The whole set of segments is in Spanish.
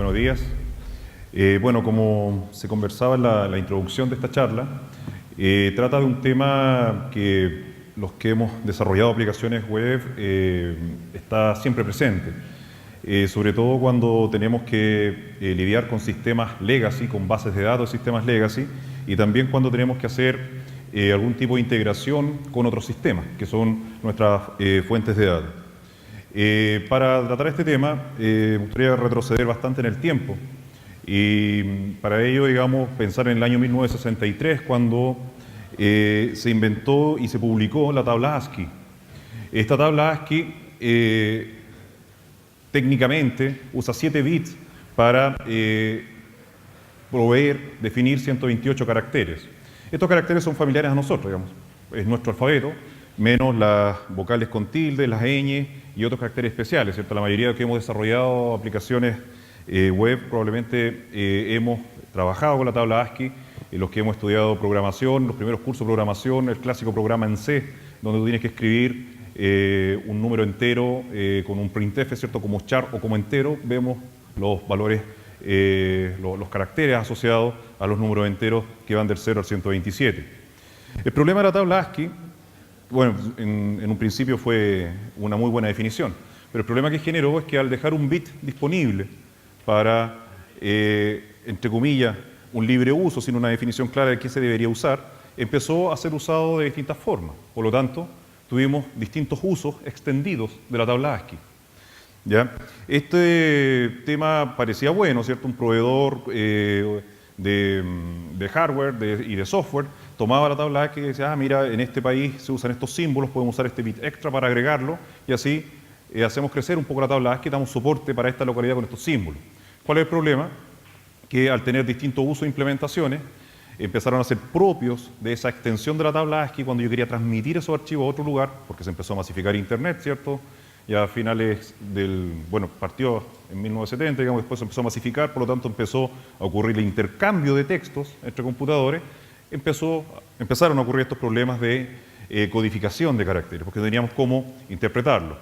Buenos días. Bueno, como se conversaba en la introducción de esta charla, trata de un tema que los que hemos desarrollado aplicaciones web está siempre presente, sobre todo cuando tenemos que lidiar con sistemas legacy, con bases de datos, sistemas legacy, y también cuando tenemos que hacer algún tipo de integración con otros sistemas, que son nuestras fuentes de datos. Para tratar este tema, me gustaría retroceder bastante en el tiempo y para ello, digamos, pensar en el año 1963, cuando se inventó y se publicó la tabla ASCII. Esta tabla ASCII técnicamente usa 7 bits para definir 128 caracteres. Estos caracteres son familiares a nosotros, digamos, es nuestro alfabeto, menos las vocales con tilde, las ñ y otros caracteres especiales, ¿cierto? La mayoría de que hemos desarrollado aplicaciones web probablemente hemos trabajado con la tabla ASCII, los que hemos estudiado programación, los primeros cursos de programación, el clásico programa en C, donde tú tienes que escribir un número entero con un printf, ¿cierto? Como char o como entero, vemos los valores, los caracteres asociados a los números enteros que van del 0 al 127. El problema de la tabla ASCII, bueno, en un principio fue una muy buena definición, pero el problema que generó es que al dejar un bit disponible para, entre comillas, un libre uso, sin una definición clara de qué se debería usar, empezó a ser usado de distintas formas. Por lo tanto, tuvimos distintos usos extendidos de la tabla ASCII. ¿Ya? Este tema parecía bueno, ¿cierto? Un proveedor de hardware y de software tomaba la tabla ASCII y decía, mira, en este país se usan estos símbolos, podemos usar este bit extra para agregarlo, y así hacemos crecer un poco la tabla ASCII y damos soporte para esta localidad con estos símbolos. ¿Cuál es el problema? Que al tener distintos usos e implementaciones, empezaron a ser propios de esa extensión de la tabla ASCII cuando yo quería transmitir esos archivos a otro lugar, porque se empezó a masificar Internet, ¿cierto? Ya a finales del, bueno, partió en 1970, digamos, después se empezó a masificar, por lo tanto empezó a ocurrir el intercambio de textos entre computadores, empezaron a ocurrir estos problemas de codificación de caracteres, porque no teníamos cómo interpretarlo.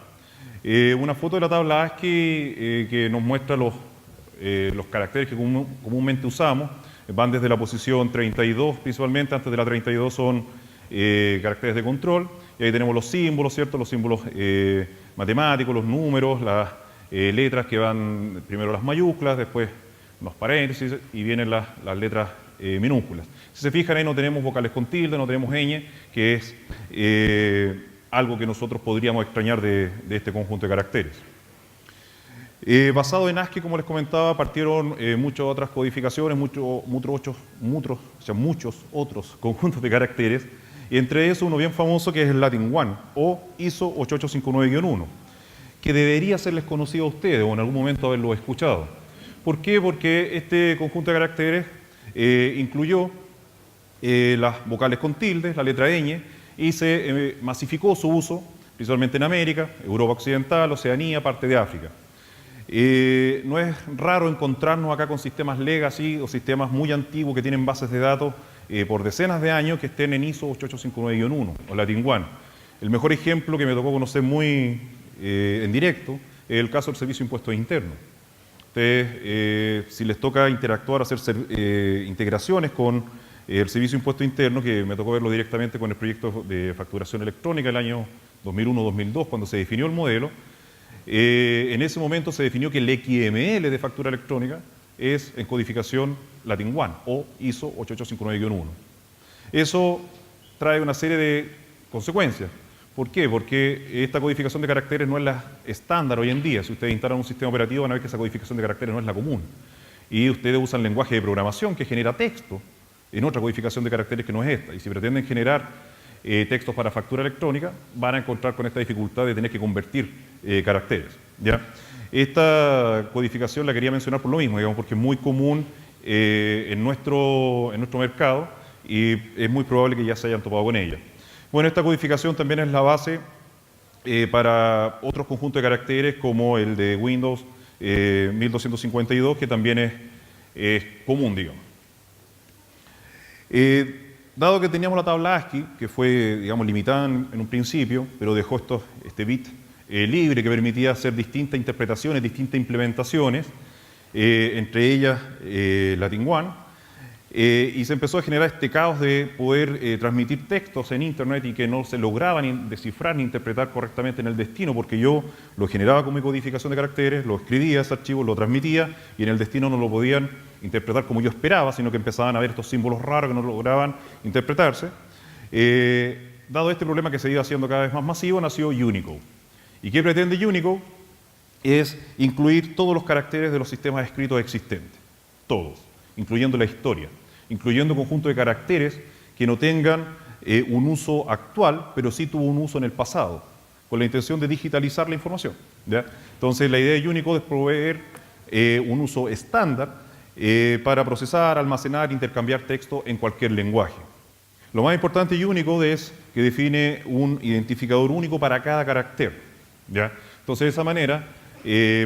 Una foto de la tabla ASCII que nos muestra los caracteres que comúnmente usamos, van desde la posición 32 principalmente, antes de la 32 son caracteres de control, y ahí tenemos los símbolos, ¿cierto? Los símbolos matemáticos, los números, las letras que van primero las mayúsculas, después los paréntesis y vienen las letras minúsculas. Si se fijan ahí no tenemos vocales con tilde, no tenemos ñ, que es algo que nosotros podríamos extrañar de este conjunto de caracteres. Basado en ASCII, como les comentaba, partieron muchas otras codificaciones, muchos otros conjuntos de caracteres, y entre esos uno bien famoso que es el Latin One, o ISO 8859-1, que debería serles conocido a ustedes, o en algún momento haberlo escuchado. ¿Por qué? Porque este conjunto de caracteres incluyó las vocales con tildes, la letra ñ, y se masificó su uso, principalmente en América, Europa Occidental, Oceanía, parte de África. No es raro encontrarnos acá con sistemas legacy o sistemas muy antiguos que tienen bases de datos por decenas de años que estén en ISO 8859-1 o Latin One. El mejor ejemplo que me tocó conocer muy en directo es el caso del Servicio de Impuestos Internos. Ustedes, si les toca interactuar, hacer integraciones con el Servicio de Impuestos Internos, que me tocó verlo directamente con el proyecto de facturación electrónica el año 2001-2002, cuando se definió el modelo, en ese momento se definió que el XML de factura electrónica es en codificación Latin One o ISO 8859-1. Eso trae una serie de consecuencias. ¿Por qué? Porque esta codificación de caracteres no es la estándar hoy en día. Si ustedes instalan un sistema operativo van a ver que esa codificación de caracteres no es la común. Y ustedes usan lenguaje de programación que genera texto en otra codificación de caracteres que no es esta. Y si pretenden generar textos para factura electrónica, van a encontrar con esta dificultad de tener que convertir caracteres, ¿ya? Esta codificación la quería mencionar por lo mismo, digamos, porque es muy común en nuestro mercado y es muy probable que ya se hayan topado con ella. Bueno, esta codificación también es la base para otros conjuntos de caracteres como el de Windows 1252, que también es común, digamos. Dado que teníamos la tabla ASCII, que fue, digamos, limitada en un principio, pero dejó este bit libre que permitía hacer distintas interpretaciones, distintas implementaciones, entre ellas Latin One. Y se empezó a generar este caos de poder transmitir textos en Internet y que no se lograban descifrar ni interpretar correctamente en el destino, porque yo lo generaba con mi codificación de caracteres, lo escribía ese archivo, lo transmitía, y en el destino no lo podían interpretar como yo esperaba, sino que empezaban a ver estos símbolos raros que no lograban interpretarse. Dado este problema que se iba haciendo cada vez más masivo, nació Unicode. ¿Y qué pretende Unicode? Es incluir todos los caracteres de los sistemas escritos existentes, todos, incluyendo la historia, incluyendo un conjunto de caracteres que no tengan un uso actual, pero sí tuvo un uso en el pasado, con la intención de digitalizar la información, ¿ya? Entonces, la idea de Unicode es proveer un uso estándar para procesar, almacenar, intercambiar texto en cualquier lenguaje. Lo más importante de Unicode es que define un identificador único para cada carácter, ¿ya? Entonces, de esa manera,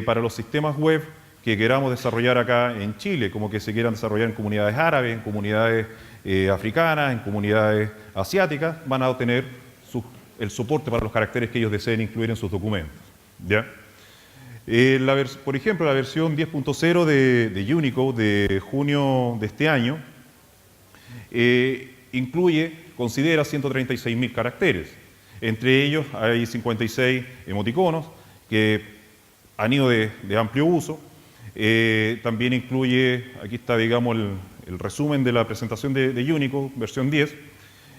para los sistemas web que queramos desarrollar acá en Chile, como que se quieran desarrollar en comunidades árabes, en comunidades africanas, en comunidades asiáticas, van a tener el soporte para los caracteres que ellos deseen incluir en sus documentos, ¿ya? Por ejemplo, la versión 10.0 de Unicode de junio de este año considera 136.000 caracteres. Entre ellos hay 56 emoticonos que han ido de amplio uso. También incluye, aquí está, digamos, el resumen de la presentación de Unicode, versión 10.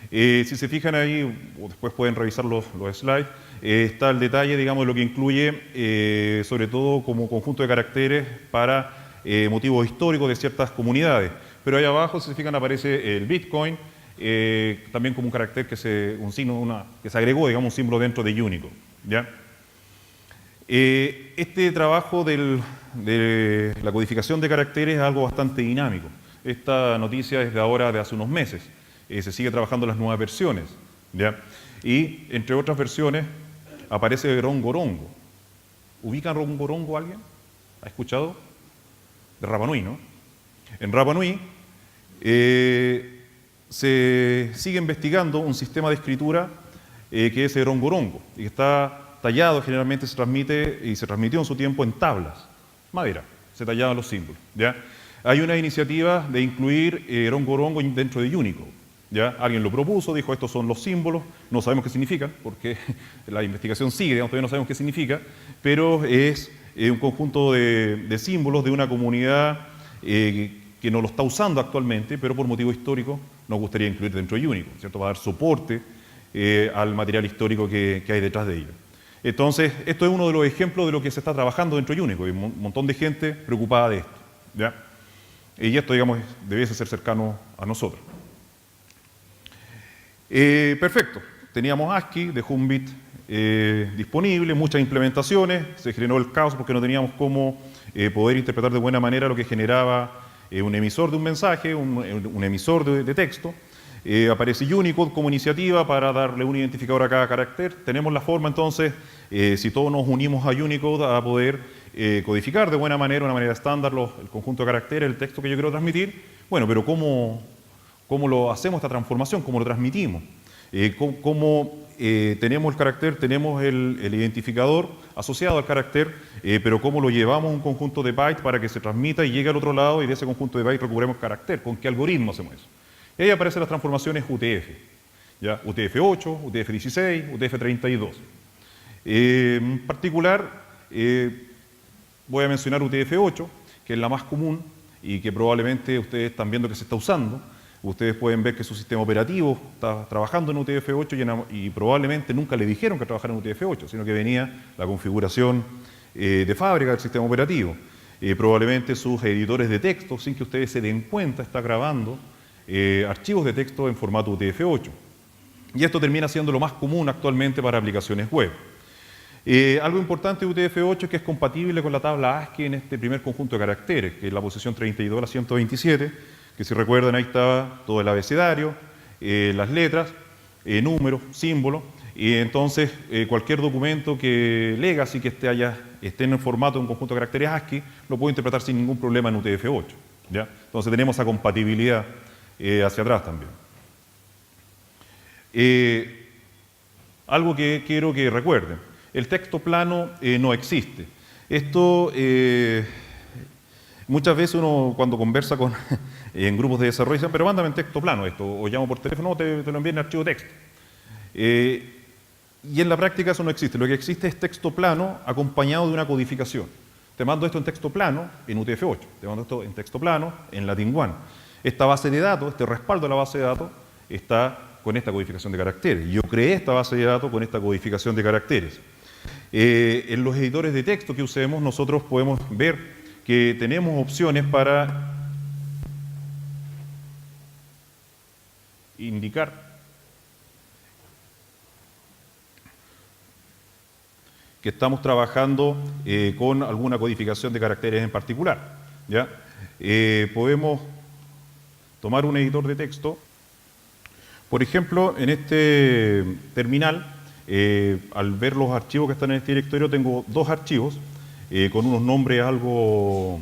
Si se fijan ahí, o después pueden revisar los slides, está el detalle, digamos, de lo que incluye, sobre todo como conjunto de caracteres para motivos históricos de ciertas comunidades. Pero ahí abajo, si se fijan, aparece el Bitcoin, también como un carácter que se agregó, digamos, un símbolo dentro de Unicode, ¿ya? Este trabajo de la codificación de caracteres es algo bastante dinámico. Esta noticia es de ahora, de hace unos meses. Se sigue trabajando en las nuevas versiones, ¿ya? Y entre otras versiones aparece Rongorongo. ¿Ubican Rongorongo alguien? ¿Ha escuchado? De Rapa Nui, ¿no? En Rapa Nui se sigue investigando un sistema de escritura que es el Rongorongo y que está tallado, generalmente se transmite y se transmitió en su tiempo en tablas, madera, se tallaban los símbolos, ¿ya? Hay una iniciativa de incluir Rongorongo dentro de Unicode, ¿ya? Alguien lo propuso, dijo estos son los símbolos, no sabemos qué significan, porque la investigación sigue, digamos, todavía no sabemos qué significa, pero es un conjunto de símbolos de una comunidad que no lo está usando actualmente, pero por motivo histórico nos gustaría incluir dentro de Unicode, ¿cierto? Para dar soporte al material histórico que hay detrás de ello. Entonces, esto es uno de los ejemplos de lo que se está trabajando dentro de Unicode. Hay un montón de gente preocupada de esto, ¿ya? Y esto, digamos, debiese ser cercano a nosotros. Perfecto. Teníamos ASCII, dejó un bit disponible, muchas implementaciones, se generó el caos porque no teníamos cómo poder interpretar de buena manera lo que generaba un emisor de un mensaje, un emisor de texto. Aparece Unicode como iniciativa para darle un identificador a cada carácter. Tenemos la forma entonces, si todos nos unimos a Unicode, a poder codificar de buena manera, una manera estándar, el conjunto de caracteres, el texto que yo quiero transmitir. Bueno, pero ¿cómo lo hacemos esta transformación? ¿Cómo lo transmitimos? ¿Cómo tenemos el carácter, tenemos el identificador asociado al carácter, pero cómo lo llevamos a un conjunto de bytes para que se transmita y llegue al otro lado y de ese conjunto de bytes recuperemos carácter? ¿Con qué algoritmo hacemos eso? Y ahí aparecen las transformaciones UTF, ¿ya? UTF-8, UTF-16, UTF-32. En particular, voy a mencionar UTF-8, que es la más común y que probablemente ustedes están viendo que se está usando. Ustedes pueden ver que su sistema operativo está trabajando en UTF-8 y probablemente nunca le dijeron que trabajara en UTF-8, sino que venía la configuración de fábrica del sistema operativo. Probablemente sus editores de texto, sin que ustedes se den cuenta, está grabando archivos de texto en formato UTF-8. Y esto termina siendo lo más común actualmente para aplicaciones web. Algo importante de UTF-8 es que es compatible con la tabla ASCII en este primer conjunto de caracteres, que es la posición 32 a la 127, que si recuerdan ahí estaba todo el abecedario, las letras, números, símbolos, y entonces cualquier documento que legacy que esté en el formato de un conjunto de caracteres ASCII lo puedo interpretar sin ningún problema en UTF-8, ¿ya? Entonces tenemos esa compatibilidad hacia atrás también. Algo que quiero que recuerden, el texto plano no existe. Esto Muchas veces uno cuando conversa en grupos de desarrollo dice, pero mándame en texto plano esto, o llamo por teléfono, no, te lo envío en archivo texto. Y en la práctica eso no existe. Lo que existe es texto plano acompañado de una codificación. Te mando esto en texto plano en UTF-8, te mando esto en texto plano en Latin One. Esta base de datos, este respaldo de la base de datos, está con esta codificación de caracteres. Yo creé esta base de datos con esta codificación de caracteres. En los editores de texto que usemos, nosotros podemos ver que tenemos opciones para indicar que estamos trabajando con alguna codificación de caracteres en particular, ¿ya? Podemos tomar un editor de texto. Por ejemplo, en este terminal, al ver los archivos que están en este directorio, tengo dos archivos con unos nombres algo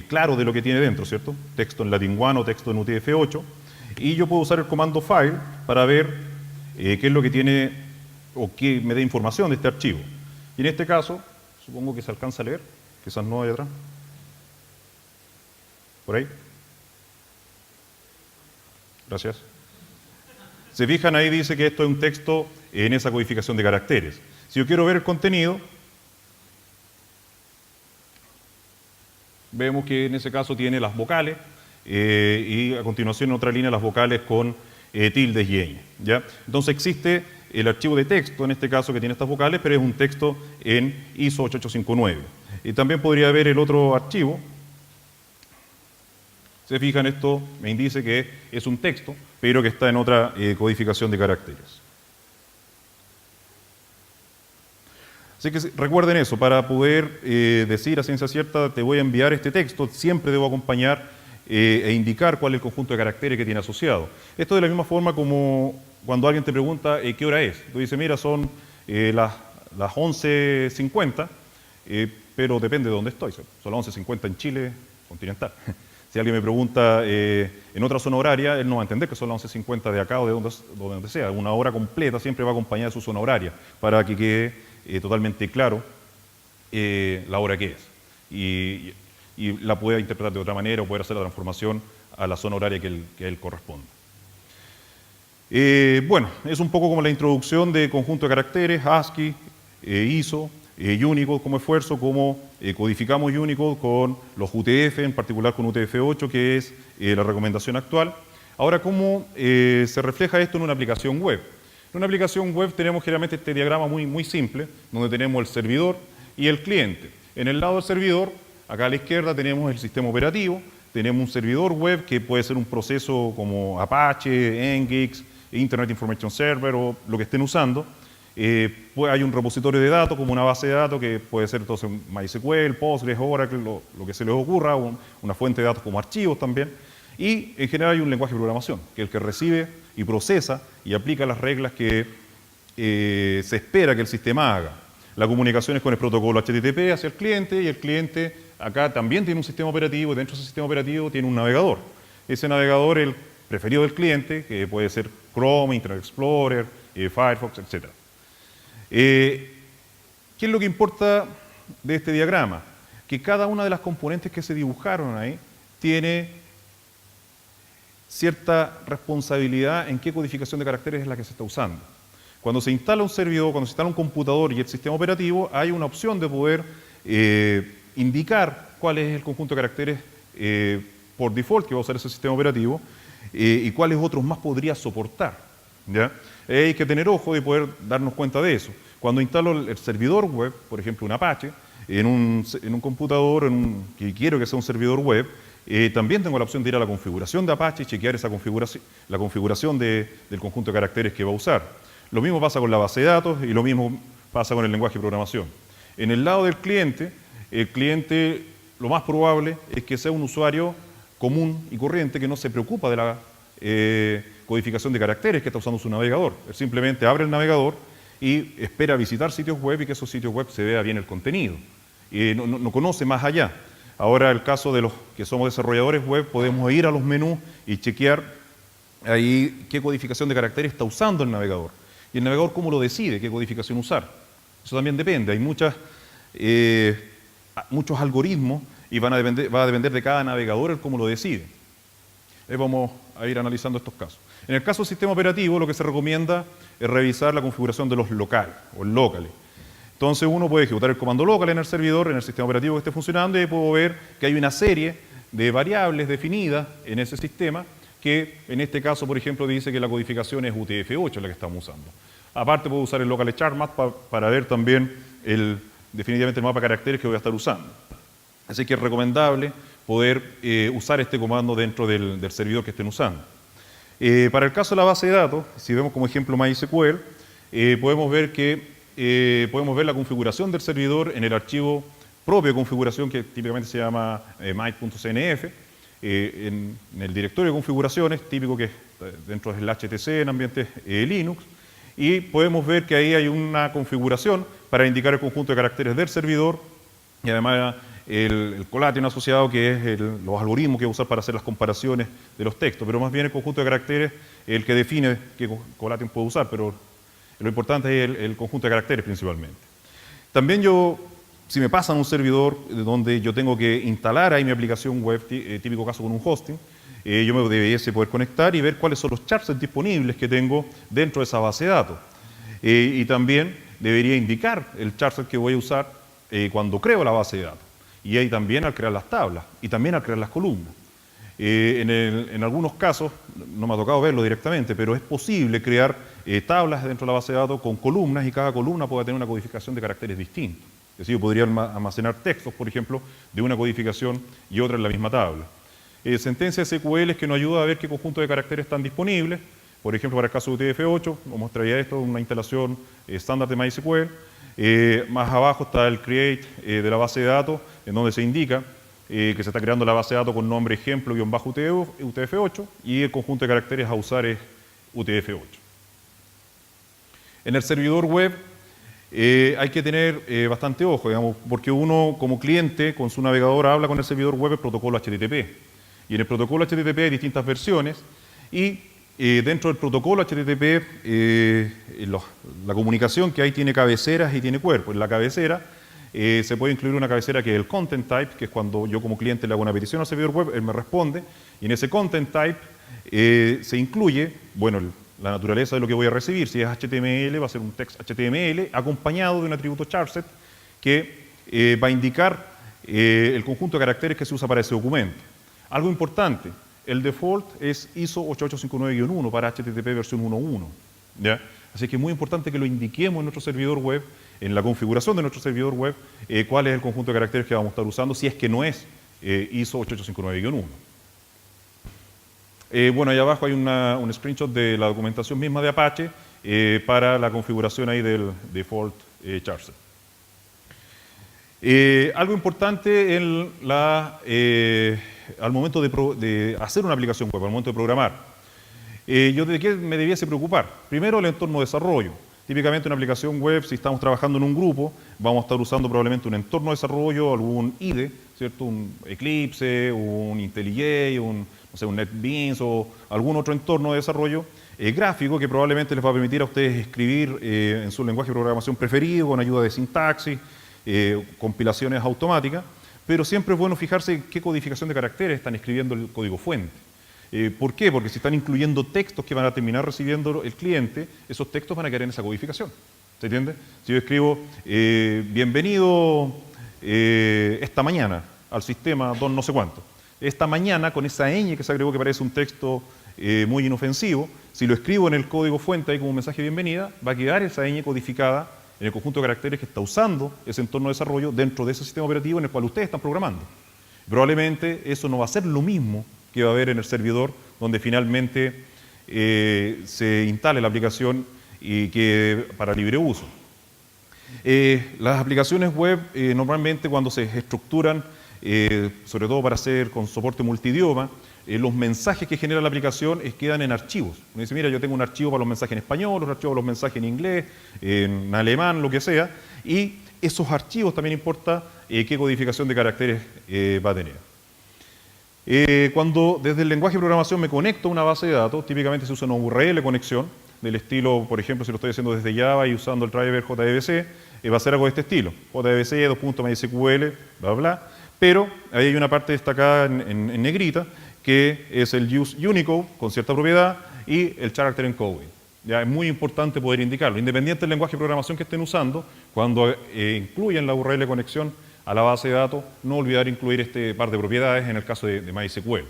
claros de lo que tiene dentro, ¿cierto? Texto en Latin One o texto en UTF-8. Y yo puedo usar el comando file para ver qué es lo que tiene o qué me da información de este archivo. Y en este caso, supongo que se alcanza a leer, quizás no hay atrás. ¿Por ahí? Gracias. Se fijan ahí, dice que esto es un texto en esa codificación de caracteres. Si yo quiero ver el contenido, vemos que en ese caso tiene las vocales y a continuación en otra línea las vocales con tildes y ñ, ¿ya? Entonces existe el archivo de texto, en este caso, que tiene estas vocales, pero es un texto en ISO 8859. Y también podría haber el otro archivo. Se fijan, esto me indica que es un texto, pero que está en otra codificación de caracteres. Así que recuerden eso, para poder decir a ciencia cierta, te voy a enviar este texto, siempre debo acompañar e indicar cuál es el conjunto de caracteres que tiene asociado. Esto de la misma forma como cuando alguien te pregunta qué hora es. Tú dices, mira, son las 11:50, pero depende de dónde estoy. Son las 11:50 en Chile continental. Si alguien me pregunta en otra zona horaria, él no va a entender que son las 11:50 de acá o de donde sea. Una hora completa siempre va acompañada de su zona horaria, para que quede totalmente claro la hora que es. Y la pueda interpretar de otra manera o poder hacer la transformación a la zona horaria que él corresponda. Bueno, es un poco como la introducción de conjunto de caracteres, ASCII, ISO, Unicode como esfuerzo, cómo codificamos Unicode con los UTF, en particular con UTF-8, que es la recomendación actual. Ahora, ¿cómo se refleja esto en una aplicación web? En una aplicación web tenemos generalmente este diagrama muy simple, donde tenemos el servidor y el cliente. En el lado del servidor, acá a la izquierda, tenemos el sistema operativo, tenemos un servidor web que puede ser un proceso como Apache, Nginx, Internet Information Server o lo que estén usando. Hay un repositorio de datos como una base de datos que puede ser entonces MySQL, Postgres, Oracle, lo que se les ocurra, una fuente de datos como archivos también. Y en general hay un lenguaje de programación, que es el que recibe y procesa y aplica las reglas que se espera que el sistema haga. La comunicación es con el protocolo HTTP hacia el cliente, y el cliente acá también tiene un sistema operativo, y dentro de ese sistema operativo tiene un navegador. Ese navegador es el preferido del cliente, que puede ser Chrome, Internet Explorer, Firefox, etc. ¿Qué es lo que importa de este diagrama? Que cada una de las componentes que se dibujaron ahí tiene cierta responsabilidad en qué codificación de caracteres es la que se está usando. Cuando se instala un servidor, cuando se instala un computador y el sistema operativo, hay una opción de poder indicar cuál es el conjunto de caracteres por default que va a usar ese sistema operativo y cuáles otros más podría soportar, ¿ya? Hay que tener ojo de poder darnos cuenta de eso. Cuando instalo el servidor web, por ejemplo un Apache, en un computador que quiero que sea un servidor web, también tengo la opción de ir a la configuración de Apache y chequear la configuración del conjunto de caracteres que va a usar. Lo mismo pasa con la base de datos y lo mismo pasa con el lenguaje de programación. En el lado del cliente, el cliente lo más probable es que sea un usuario común y corriente que no se preocupa de la codificación de caracteres que está usando su navegador. Él simplemente abre el navegador y espera visitar sitios web y que esos sitios web se vea bien el contenido. Y no conoce más allá. Ahora, el caso de los que somos desarrolladores web, podemos ir a los menús y chequear ahí qué codificación de caracteres está usando el navegador. Y el navegador cómo lo decide, qué codificación usar. Eso también depende. Hay muchos algoritmos y va a depender de cada navegador el cómo lo decide. Vamos a ir analizando estos casos. En el caso del sistema operativo, lo que se recomienda es revisar la configuración de los locales o el locales. Entonces uno puede ejecutar el comando local en el servidor, en el sistema operativo que esté funcionando, y ahí puedo ver que hay una serie de variables definidas en ese sistema que en este caso, por ejemplo, dice que la codificación es UTF-8 la que estamos usando. Aparte puedo usar el local chart map para ver también definitivamente el mapa de caracteres que voy a estar usando. Así que es recomendable poder usar este comando dentro del servidor que estén usando. Para el caso de la base de datos, si vemos como ejemplo MySQL, podemos ver la configuración del servidor en el archivo propio de configuración que típicamente se llama my.cnf, en el directorio de configuraciones, típico que es dentro del HTC en ambientes Linux, y podemos ver que ahí hay una configuración para indicar el conjunto de caracteres del servidor y además el Colation asociado, que es los algoritmos que voy a usar para hacer las comparaciones de los textos, pero más bien el conjunto de caracteres es el que define qué Colation puedo usar, pero lo importante es el conjunto de caracteres principalmente. También si me pasan un servidor donde yo tengo que instalar ahí mi aplicación web, típico caso con un hosting, yo me debiese poder conectar y ver cuáles son los charts disponibles que tengo dentro de esa base de datos. Y también debería indicar el charset que voy a usar cuando creo la base de datos. Y ahí también al crear las tablas y también al crear las columnas. En algunos casos, no me ha tocado verlo directamente, pero es posible crear tablas dentro de la base de datos con columnas y cada columna puede tener una codificación de caracteres distintos. Es decir, yo podría almacenar textos, por ejemplo, de una codificación y otra en la misma tabla. Sentencias SQL es que nos ayuda a ver qué conjunto de caracteres están disponibles. Por ejemplo, para el caso de UTF-8, os mostraría esto, una instalación estándar de MySQL. Más abajo está el create de la base de datos, en donde se indica que se está creando la base de datos con nombre ejemplo-UTF-8 y el conjunto de caracteres a usar es UTF-8. En el servidor web hay que tener bastante ojo, digamos, porque uno como cliente con su navegador habla con el servidor web el protocolo HTTP. Y en el protocolo HTTP hay distintas versiones y dentro del protocolo HTTP la comunicación que hay tiene cabeceras y tiene cuerpo. En la cabecera se puede incluir una cabecera que es el content type, que es cuando yo como cliente le hago una petición al servidor web, él me responde, y en ese content type se incluye, bueno, la naturaleza de lo que voy a recibir. Si es HTML, va a ser un text HTML acompañado de un atributo charset que va a indicar el conjunto de caracteres que se usa para ese documento. Algo importante, el default es ISO 8859-1 para HTTP versión 1.1. ¿Ya? Así que es muy importante que lo indiquemos en nuestro servidor web, en la configuración de nuestro servidor web, cuál es el conjunto de caracteres que vamos a estar usando, si es que no es ISO 8859-1. Bueno, ahí abajo hay un screenshot de la documentación misma de Apache para la configuración ahí del default charset. Algo importante al momento de hacer una aplicación web, al momento de programar. ¿Yo de qué me debiese preocupar? Primero, el entorno de desarrollo. Típicamente una aplicación web, si estamos trabajando en un grupo, vamos a estar usando probablemente un entorno de desarrollo, algún IDE, ¿cierto? Un Eclipse, un IntelliJ, un NetBeans o algún otro entorno de desarrollo gráfico que probablemente les va a permitir a ustedes escribir en su lenguaje de programación preferido, con ayuda de sintaxis, compilaciones automáticas, pero siempre es bueno fijarse qué codificación de caracteres están escribiendo el código fuente. ¿Por qué? Porque si están incluyendo textos que van a terminar recibiendo el cliente, esos textos van a quedar en esa codificación. ¿Se entiende? Si yo escribo bienvenido esta mañana al sistema don no sé cuánto, esta mañana con esa ñ que se agregó que parece un texto muy inofensivo, si lo escribo en el código fuente ahí como un mensaje de bienvenida, va a quedar esa ñ codificada en el conjunto de caracteres que está usando ese entorno de desarrollo dentro de ese sistema operativo en el cual ustedes están programando. Probablemente eso no va a ser lo mismo que va a haber en el servidor donde finalmente se instale la aplicación y que para libre uso. Las aplicaciones web normalmente cuando se estructuran, sobre todo para hacer con soporte multidioma, los mensajes que genera la aplicación quedan en archivos. Uno dice, mira, yo tengo un archivo para los mensajes en español, otro archivo para los mensajes en inglés, en alemán, lo que sea, y esos archivos también importa qué codificación de caracteres va a tener. Cuando desde el lenguaje de programación me conecto a una base de datos, típicamente se usa una URL conexión, del estilo, por ejemplo, si lo estoy haciendo desde Java y usando el driver JDBC, va a ser algo de este estilo, JDBC, 2.mysql, bla, bla, Pero ahí hay una parte destacada en negrita, que es el use Unicode con cierta propiedad y el character encoding. Ya es muy importante poder indicarlo. Independiente del lenguaje de programación que estén usando, cuando incluyen la URL de conexión a la base de datos, no olvidar incluir este par de propiedades en el caso de MySQL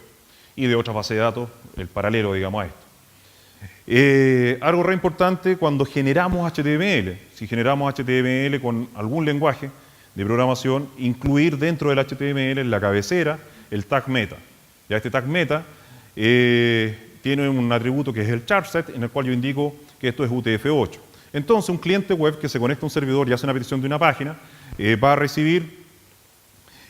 y de otras bases de datos, el paralelo, digamos, a esto. Algo re importante cuando generamos HTML. Si generamos HTML con algún lenguaje de programación, incluir dentro del HTML en la cabecera el tag meta. Ya este tag meta tiene un atributo que es el charset, en el cual yo indico que esto es UTF-8. Entonces, un cliente web que se conecta a un servidor y hace una petición de una página, va a recibir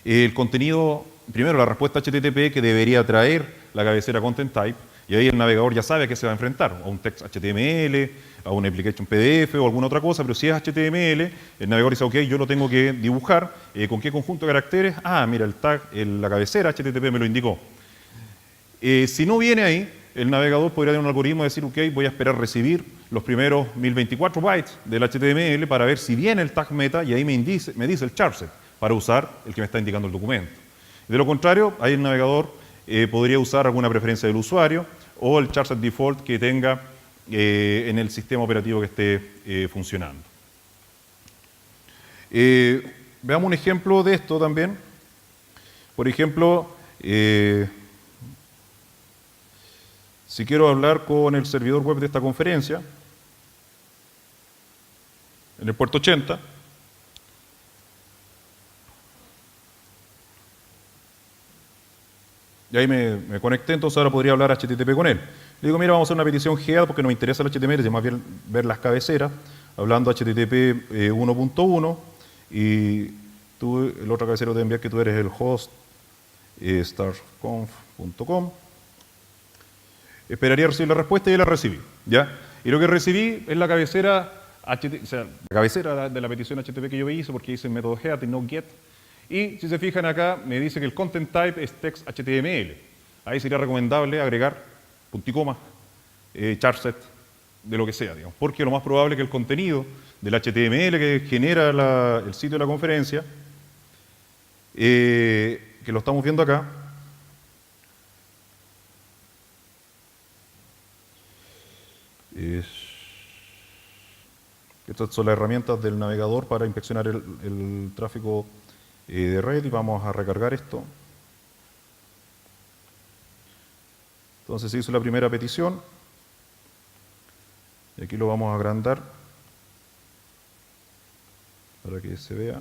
el contenido, primero la respuesta HTTP que debería traer la cabecera content type, y ahí el navegador ya sabe a qué se va a enfrentar, a un text HTML, a un application PDF o alguna otra cosa, pero si es HTML, el navegador dice, ok, yo lo tengo que dibujar, ¿con qué conjunto de caracteres? Ah, mira, el tag, la cabecera HTTP me lo indicó. Si no viene ahí, el navegador podría tener un algoritmo de decir, ok, voy a esperar recibir los primeros 1024 bytes del HTML para ver si viene el tag meta y ahí me dice el charset para usar el que me está indicando el documento. De lo contrario, ahí el navegador podría usar alguna preferencia del usuario o el charset default que tenga en el sistema operativo que esté funcionando. Veamos un ejemplo de esto también. Por ejemplo, si quiero hablar con el servidor web de esta conferencia, en el puerto 80, y ahí me conecté, entonces ahora podría hablar HTTP con él. Le digo, mira, vamos a hacer una petición GEAD porque nos interesa el HTML, es más bien ver las cabeceras, hablando HTTP 1.1, y tú, el otro cabecero te envía que tú eres el host starconf.com. Esperaría recibir la respuesta y ya la recibí, ¿ya? Y lo que recibí es la cabecera, o sea, la cabecera de la petición HTTP que yo hice, porque hice el método GET y no GET. Y si se fijan acá, me dice que el content type es text HTML. Ahí sería recomendable agregar punto y coma, charset, de lo que sea, digamos. Porque lo más probable es que el contenido del HTML que genera el sitio de la conferencia, que lo estamos viendo acá, estas son las herramientas del navegador para inspeccionar el tráfico de red, y vamos a recargar esto. Entonces se hizo la primera petición y aquí lo vamos a agrandar para que se vea.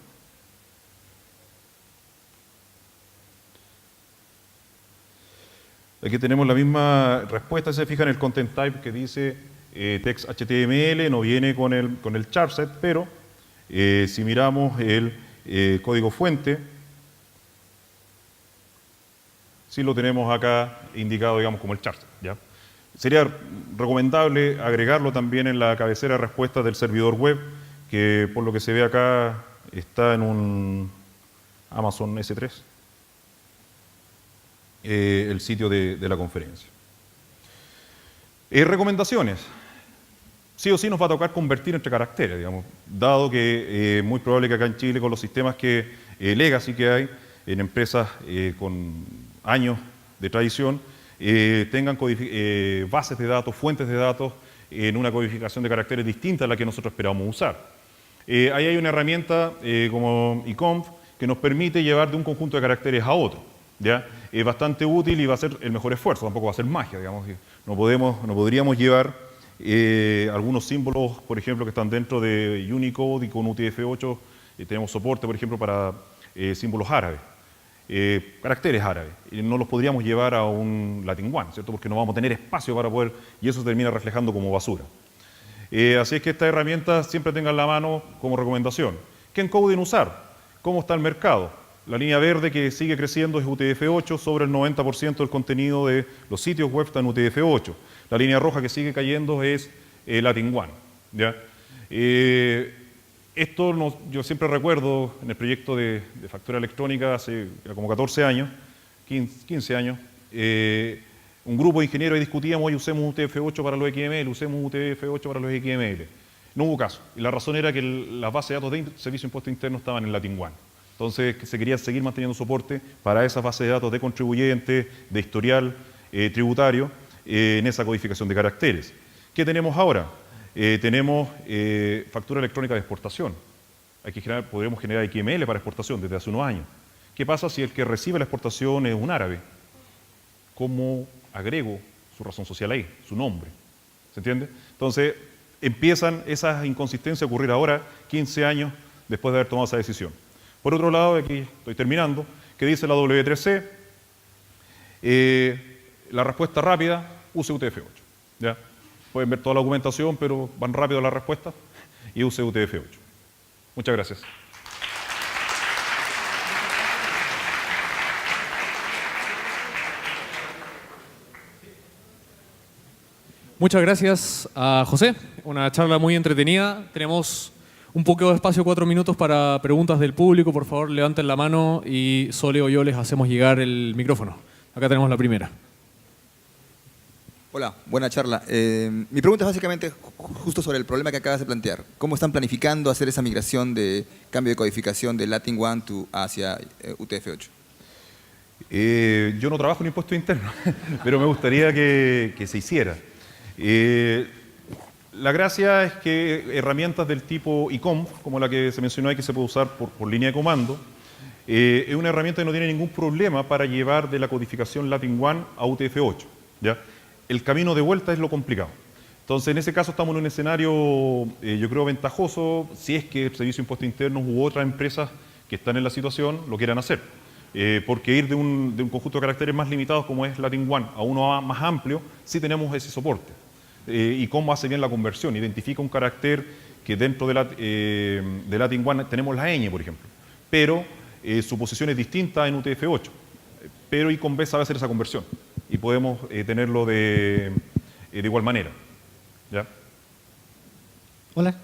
Aquí tenemos la misma respuesta, se fijan en el content type que dice text HTML, no viene con el charset, pero si miramos el código fuente, sí lo tenemos acá indicado, digamos, como el charset, ¿ya? Sería recomendable agregarlo también en la cabecera de respuestas del servidor web, que por lo que se ve acá está en un Amazon S3, el sitio de la conferencia. Recomendaciones. Sí o sí nos va a tocar convertir entre caracteres, digamos, dado que es muy probable que acá en Chile, con los sistemas legacy que hay en empresas con años de tradición, tengan bases de datos, fuentes de datos en una codificación de caracteres distinta a la que nosotros esperamos usar. Ahí hay una herramienta como iconf que nos permite llevar de un conjunto de caracteres a otro, ¿ya? Es bastante útil y va a ser el mejor esfuerzo, tampoco va a ser magia, digamos. No podríamos llevar algunos símbolos, por ejemplo, que están dentro de Unicode, y con UTF-8 tenemos soporte, por ejemplo, para símbolos árabes. Caracteres árabes, y no los podríamos llevar a un Latin One, ¿cierto? Porque no vamos a tener espacio para poder, y eso se termina reflejando como basura. Así es que esta herramienta siempre tengan la mano como recomendación. ¿Qué encoding usar? ¿Cómo está el mercado? La línea verde que sigue creciendo es UTF-8, sobre el 90% del contenido de los sitios web está en UTF-8. La línea roja que sigue cayendo es Latin One, ¿ya? Esto yo siempre recuerdo en el proyecto de factura electrónica hace como 14 años, 15 años, un grupo de ingenieros discutíamos, hoy usemos UTF-8 para los XML, usemos UTF-8 para los XML. No hubo caso, y la razón era que las bases de datos de Servicio de Impuestos Internos estaban en Latin One. Entonces se quería seguir manteniendo soporte para esas bases de datos de contribuyentes, de historial tributario, en esa codificación de caracteres. ¿Qué tenemos ahora? Tenemos factura electrónica de exportación. Podremos generar XML para exportación desde hace unos años. ¿Qué pasa si el que recibe la exportación es un árabe? ¿Cómo agrego su razón social ahí, su nombre? ¿Se entiende? Entonces empiezan esas inconsistencias a ocurrir ahora, 15 años después de haber tomado esa decisión. Por otro lado, aquí estoy terminando, ¿qué dice la W3C? La respuesta rápida, use UTF-8. ¿Ya? Pueden ver toda la documentación, pero van rápido a la respuesta y use UTF-8. Muchas gracias. Muchas gracias a José. Una charla muy entretenida. Tenemos un poco de espacio, 4 minutos para preguntas del público. Por favor, levanten la mano y Sole o yo les hacemos llegar el micrófono. Acá tenemos la primera. Hola, buena charla. Mi pregunta es básicamente justo sobre el problema que acabas de plantear. ¿Cómo están planificando hacer esa migración de cambio de codificación de Latin One hacia UTF-8? Yo no trabajo en impuestos internos, pero me gustaría que se hiciera. La gracia es que herramientas del tipo ICOM, como la que se mencionó ahí, que se puede usar por línea de comando, es una herramienta que no tiene ningún problema para llevar de la codificación Latin One a UTF-8. ¿Ya? El camino de vuelta es lo complicado. Entonces, en ese caso estamos en un escenario, yo creo, ventajoso, si es que el Servicio de Impuestos Internos u otras empresas que están en la situación lo quieran hacer. Porque ir de un conjunto de caracteres más limitados como es Latin One a uno más amplio, sí tenemos ese soporte. Y cómo hace bien la conversión, identifica un carácter que dentro de Latin One tenemos la ñ, por ejemplo, pero su posición es distinta en UTF-8, pero ICOM sabe hacer esa conversión y podemos tenerlo de igual manera. ¿Ya? Hola.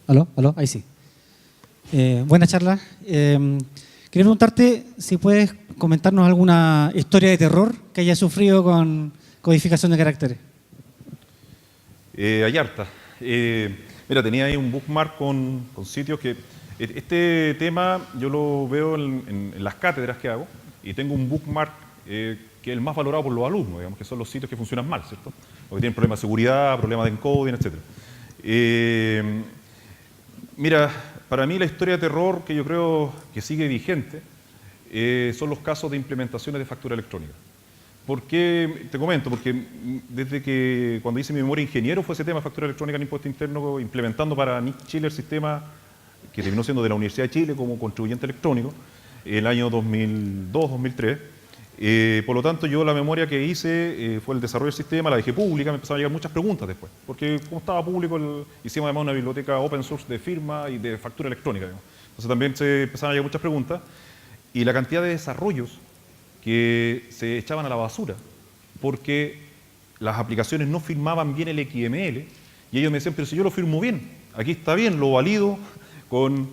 Aló, ahí sí. Buena charla. Quería preguntarte si puedes comentarnos alguna historia de terror que hayas sufrido con codificación de caracteres. Hay harta. Mira, tenía ahí un bookmark con sitios que... Este tema yo lo veo en las cátedras que hago y tengo un bookmark que es el más valorado por los alumnos, digamos, que son los sitios que funcionan mal, ¿cierto? O que tienen problemas de seguridad, problemas de encoding, etc. Mira, para mí la historia de terror que yo creo que sigue vigente son los casos de implementaciones de factura electrónica. ¿Por qué? Te comento, porque desde que cuando hice mi memoria ingeniero fue ese tema de factura electrónica en impuesto interno, implementando para NIC Chile el sistema que terminó siendo de la Universidad de Chile como contribuyente electrónico el año 2002-2003. Por lo tanto, yo la memoria que hice fue el desarrollo del sistema, la dejé pública, me empezaron a llegar muchas preguntas después, porque como estaba público, hicimos además una biblioteca open source de firma y de factura electrónica, digamos. Entonces también se empezaron a llegar muchas preguntas, y la cantidad de desarrollos que se echaban a la basura, porque las aplicaciones no firmaban bien el XML, y ellos me decían, pero si yo lo firmo bien, aquí está bien, lo valido con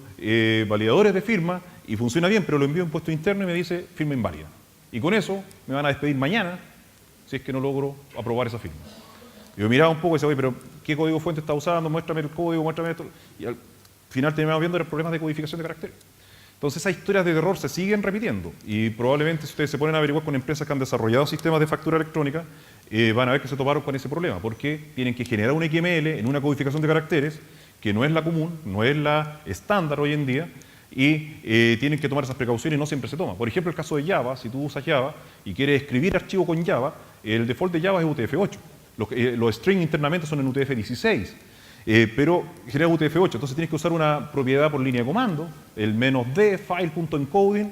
validadores de firma, y funciona bien, pero lo envío a impuesto interno y me dice firma inválida. Y con eso me van a despedir mañana si es que no logro aprobar esa firma. Yo miraba un poco y decía, oye, pero ¿qué código fuente está usando? Muéstrame el código, muéstrame esto. Y al final terminamos viendo los problemas de codificación de caracteres. Entonces esas historias de terror se siguen repitiendo y probablemente si ustedes se ponen a averiguar con empresas que han desarrollado sistemas de factura electrónica, van a ver que se toparon con ese problema, porque tienen que generar un XML en una codificación de caracteres que no es la común, no es la estándar hoy en día, y tienen que tomar esas precauciones y no siempre se toma. Por ejemplo, el caso de Java, si tú usas Java y quieres escribir archivo con Java, el default de Java es UTF-8. Los strings internamente son en UTF-16, pero genera UTF-8, entonces tienes que usar una propiedad por línea de comando, el "-d file.encoding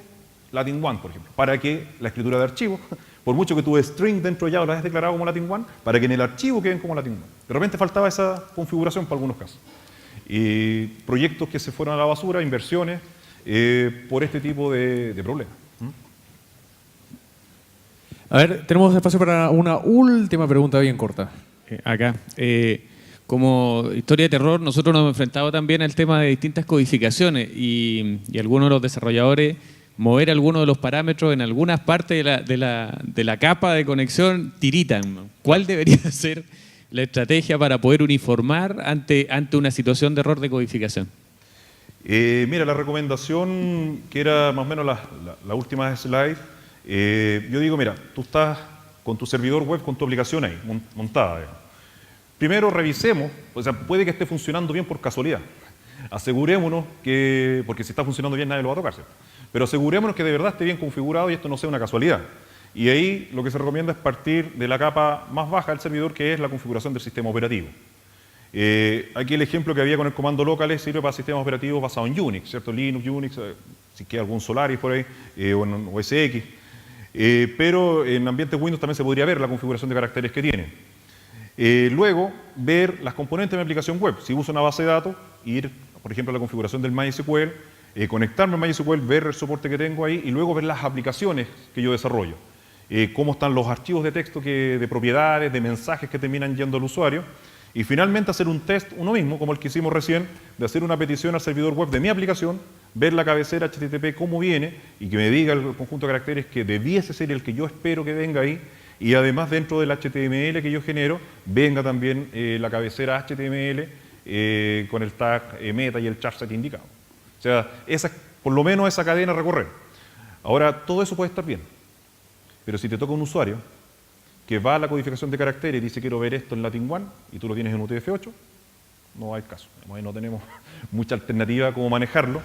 Latin One, por ejemplo, para que la escritura de archivo, por mucho que tu string dentro de Java lo hayas declarado como Latin One, para que en el archivo queden como Latin One. De repente faltaba esa configuración para algunos casos. Y proyectos que se fueron a la basura, inversiones, por este tipo de problemas. A ver, tenemos espacio para una última pregunta bien corta. Acá. Como historia de terror, nosotros nos hemos enfrentado también al tema de distintas codificaciones y algunos de los desarrolladores mover algunos de los parámetros en algunas partes de la capa de conexión tiritan. ¿Cuál debería ser la estrategia para poder uniformar ante una situación de error de codificación? Mira, la recomendación, que era más o menos la última slide, yo digo, mira, tú estás con tu servidor web, con tu aplicación ahí, montada. Digamos. Primero revisemos, o sea, puede que esté funcionando bien por casualidad. Asegurémonos que, porque si está funcionando bien nadie lo va a tocar, ¿cierto? Pero asegurémonos que de verdad esté bien configurado y esto no sea una casualidad. Y ahí lo que se recomienda es partir de la capa más baja del servidor, que es la configuración del sistema operativo. Aquí el ejemplo que había con el comando local sirve para sistemas operativos basados en Unix, ¿cierto? Linux, Unix, si queda algún Solaris por ahí, o en OS X. Pero en ambientes Windows también se podría ver la configuración de caracteres que tiene. Luego, ver las componentes de mi aplicación web. Si uso una base de datos, ir, por ejemplo, a la configuración del MySQL, conectarme al MySQL, ver el soporte que tengo ahí y luego ver las aplicaciones que yo desarrollo. Cómo están los archivos de texto de propiedades, de mensajes que terminan yendo al usuario. Y finalmente hacer un test uno mismo, como el que hicimos recién, de hacer una petición al servidor web de mi aplicación, ver la cabecera HTTP cómo viene y que me diga el conjunto de caracteres que debiese ser el que yo espero que venga ahí. Y además dentro del HTML que yo genero, venga también la cabecera HTML con el tag meta y el charset indicado. O sea, por lo menos esa cadena a recorrer. Ahora, todo eso puede estar bien. Pero si te toca un usuario que va a la codificación de caracteres y dice quiero ver esto en Latin One y tú lo tienes en UTF-8, no hay caso. Ahí no tenemos mucha alternativa como manejarlo.